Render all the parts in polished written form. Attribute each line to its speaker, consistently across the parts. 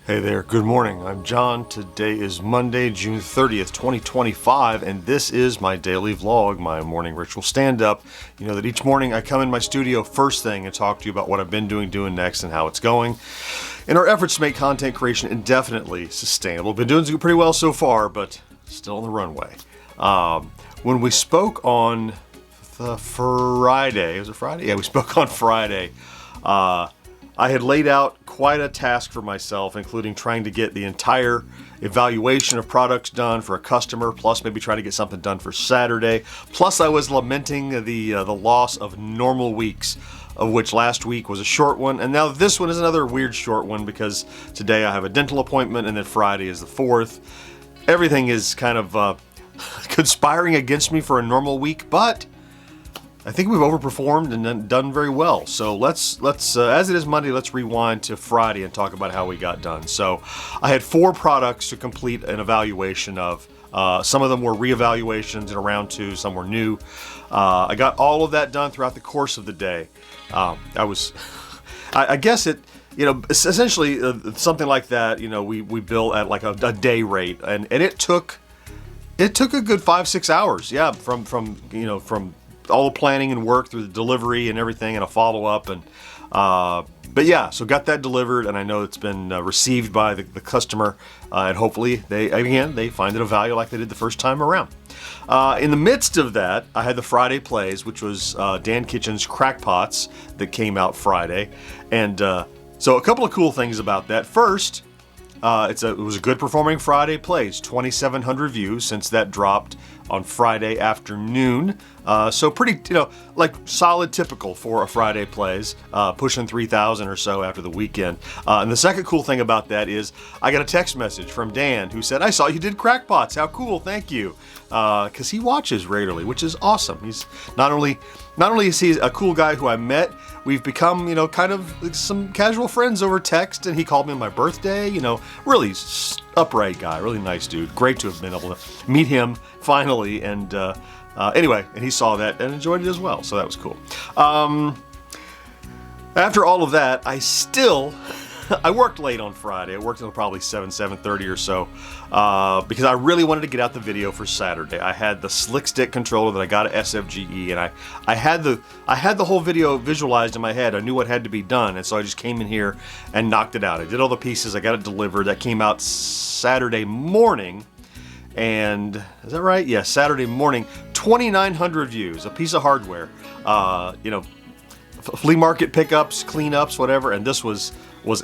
Speaker 1: Hey there, good morning. I'm John. Today is Monday, June 30th, 2025, and this is my daily vlog, my morning ritual stand-up. You know that each morning I come in my studio first thing and talk to you about what I've been doing next, and how it's going. In our efforts to make content creation indefinitely sustainable, been doing pretty well so far, but still on the runway. When we spoke on the Friday, was it Friday? Yeah, we spoke on Friday. I had laid out quite a task for myself, including trying to get the entire evaluation of products done for a customer, plus maybe try to get something done for Saturday. Plus I was lamenting the loss of normal weeks, of which last week was a short one, and now this one is another weird short one because today I have a dental appointment and then Friday is the 4th. Everything is kind of conspiring against me for a normal week, but I think we've overperformed and done very well. So let's as it is Monday, let's rewind to Friday and talk about how we got done. So I had 4 products to complete an evaluation of. Some of them were reevaluations in a round 2, some were new. I got all of that done throughout the course of the day. I guess it, essentially something like that, we bill at like a day rate, and it took a good 5-6 hours. Yeah, from all the planning and work through the delivery and everything and a follow-up, and but yeah, so got that delivered, and I know it's been received by the customer, and hopefully they find it of value like they did the first time around. In the midst of that, I had the Friday plays, which was Dan Kitchen's Crackpots that came out Friday, and so a couple of cool things about that. First, it was a good performing Friday plays, 2,700 views since that dropped on Friday afternoon. So pretty, like solid typical for a Friday plays, pushing 3,000 or so after the weekend. And the second cool thing about that is I got a text message from Dan who said, "I saw you did Crackpots. How cool, thank you." Because he watches regularly, which is awesome. He's not only is he a cool guy who I met, we've become, kind of some casual friends over text, and he called me on my birthday, really upright guy, really nice dude. Great to have been able to meet him finally, and anyway, and he saw that and enjoyed it as well, so that was cool. After all of that, I worked late on Friday. I worked until probably 7:30 or so, because I really wanted to get out the video for Saturday. I had the slick stick controller that I got at SFGE, and I had the whole video visualized in my head. I knew what had to be done, and so I just came in here and knocked it out. I did all the pieces. I got it delivered. That came out Saturday morning, and is that right? Yeah, Saturday morning. 2,900 views. A piece of hardware. Flea market pickups, cleanups, whatever, and this was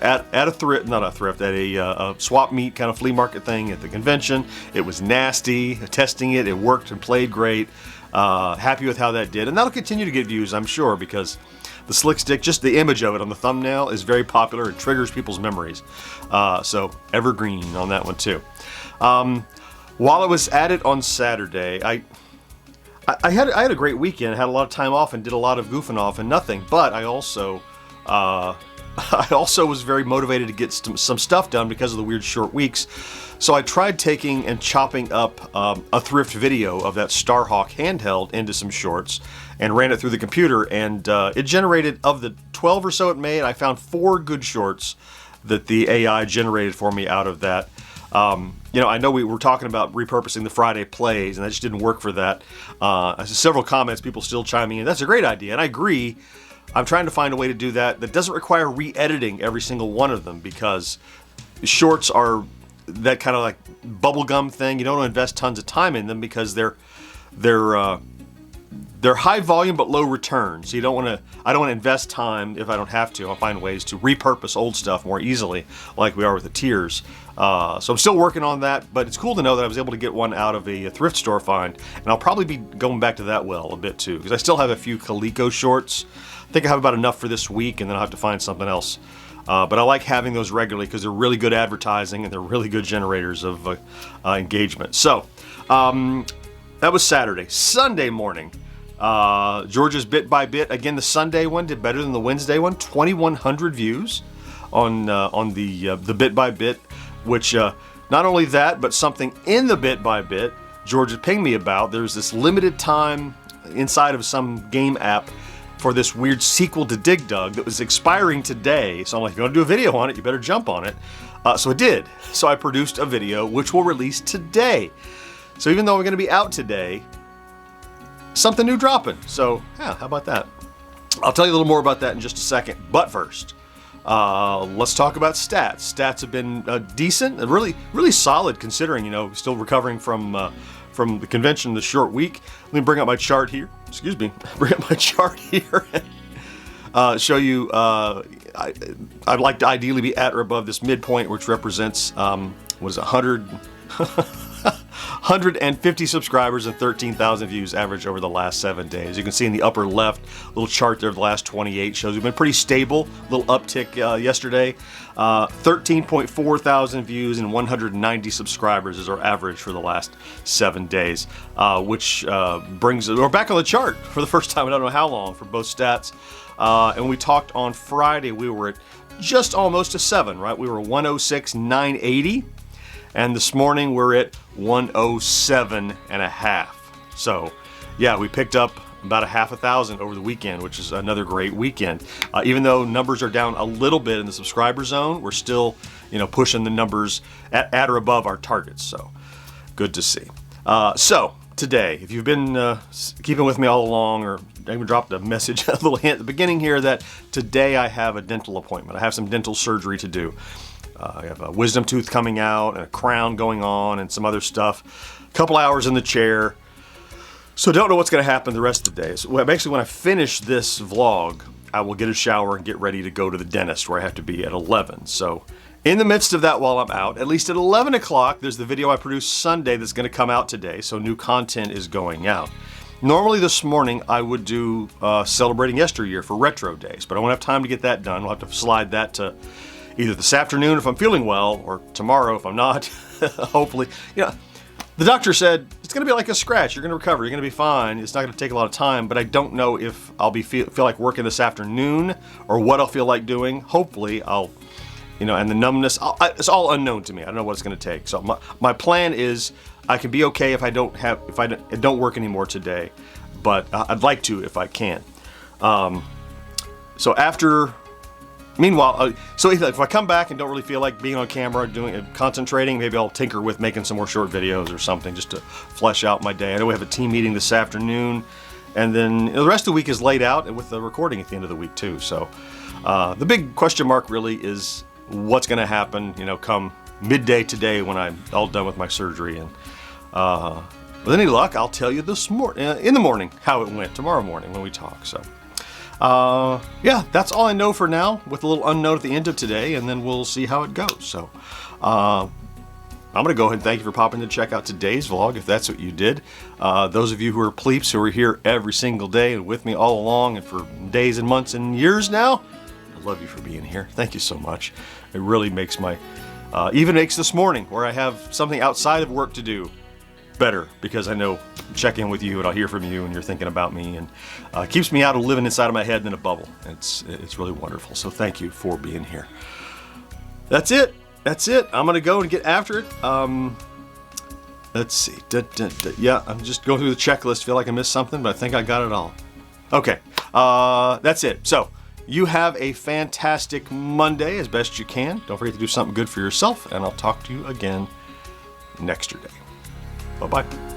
Speaker 1: at a thrift, not a thrift, at a swap meet kind of flea market thing at the convention. It was nasty. Testing it worked and played great. Happy with how that did, and that'll continue to get views, I'm sure, because the slick stick, just the image of it on the thumbnail, is very popular. It triggers people's memories. So evergreen on that one too. While I was at it on Saturday, I had a great weekend. Had a lot of time off and did a lot of goofing off and nothing. But I also was very motivated to get some stuff done because of the weird short weeks. So I tried taking and chopping up a thrift video of that Starhawk handheld into some shorts and ran it through the computer, and it generated, of the 12 or so it made, I found 4 good shorts that the AI generated for me out of that. I know we were talking about repurposing the Friday plays, and that just didn't work for that. I see several comments, people still chiming in. That's a great idea, and I agree. I'm trying to find a way to do that doesn't require re-editing every single one of them, because shorts are that kind of like bubblegum thing. You don't want to invest tons of time in them because they're high volume but low return. So I don't want to invest time if I don't have to. I'll find ways to repurpose old stuff more easily, like we are with the tiers. So I'm still working on that, but it's cool to know that I was able to get one out of a thrift store find, and I'll probably be going back to that well a bit too, because I still have a few Coleco shorts. I think I have about enough for this week, and then I'll have to find something else. But I like having those regularly because they're really good advertising and they're really good generators of engagement. So that was Saturday. Sunday morning, Georgia's Bit by Bit. Again, the Sunday one did better than the Wednesday one. 2,100 views on the Bit by Bit, which not only that, but something in the Bit by Bit Georgia pinged me about. There's this limited time inside of some game app for this weird sequel to Dig Dug that was expiring today. So I'm like, if you want to do a video on it, you better jump on it. So I did. So I produced a video which will release today. So even though we're going to be out today, something new dropping. So yeah, how about that? I'll tell you a little more about that in just a second. But first, let's talk about stats. Stats have been decent, and really solid considering, still recovering from the convention this short week. Let me bring up my chart here. Excuse me. Bring up my chart here and show you. I'd like to ideally be at or above this midpoint, which represents what is it, 150 subscribers and 13,000 views average over the last 7 days. You can see in the upper left little chart there of the last 28 shows we've been pretty stable. Little uptick yesterday. 13.4 thousand views and 190 subscribers is our average for the last 7 days, which brings we're back on the chart for the first time. I don't know how long for both stats. And we talked on Friday. We were at just almost a 7, right? We were 106,980. And this morning we're at 107.5. So yeah, we picked up about a half a thousand over the weekend, which is another great weekend. Even though numbers are down a little bit in the subscriber zone, we're still, pushing the numbers at or above our targets. So good to see. So today, if you've been keeping with me all along, or I even dropped a message, a little hint at the beginning here, that today I have a dental appointment. I have some dental surgery to do. I have a wisdom tooth coming out and a crown going on and some other stuff. A couple hours in the chair. So don't know what's going to happen the rest of the day. So basically when I finish this vlog, I will get a shower and get ready to go to the dentist where I have to be at 11. So in the midst of that while I'm out, at least at 11 o'clock, there's the video I produced Sunday that's going to come out today. So new content is going out. Normally this morning I would do celebrating yesteryear for retro days, but I won't have time to get that done. We'll have to slide that to either this afternoon if I'm feeling well, or tomorrow if I'm not. Hopefully. The doctor said it's going to be like a scratch. You're going to recover. You're going to be fine. It's not going to take a lot of time, but I don't know if I'll feel like working this afternoon or what I'll feel like doing. Hopefully I'll, and the numbness, it's all unknown to me. I don't know what it's going to take. So my plan is I can be okay if I don't work anymore today, but I'd like to if I can. Meanwhile, so if I come back and don't really feel like being on camera, concentrating, maybe I'll tinker with making some more short videos or something just to flesh out my day. I know we have a team meeting this afternoon, and then the rest of the week is laid out with the recording at the end of the week too. So the big question mark really is what's going to happen, come midday today when I'm all done with my surgery. And with any luck, I'll tell you in the morning how it went tomorrow morning when we talk. So. Yeah, that's all I know for now, with a little unknown at the end of today, and then we'll see how it goes. So, I'm going to go ahead and thank you for popping to check out today's vlog, if that's what you did. Those of you who are pleeps, who are here every single day and with me all along and for days and months and years now, I love you for being here. Thank you so much. It really makes even makes this morning, where I have something outside of work to do, better, because I know check in with you and I'll hear from you and you're thinking about me, and keeps me out of living inside of my head in a bubble. It's really wonderful. So thank you for being here. That's it. I'm gonna go and get after it. Let's see. Yeah, I'm just going through the checklist. Feel like I missed something, but I think I got it all. Okay. That's it. So you have a fantastic Monday as best you can. Don't forget to do something good for yourself, and I'll talk to you again next day. Bye-bye.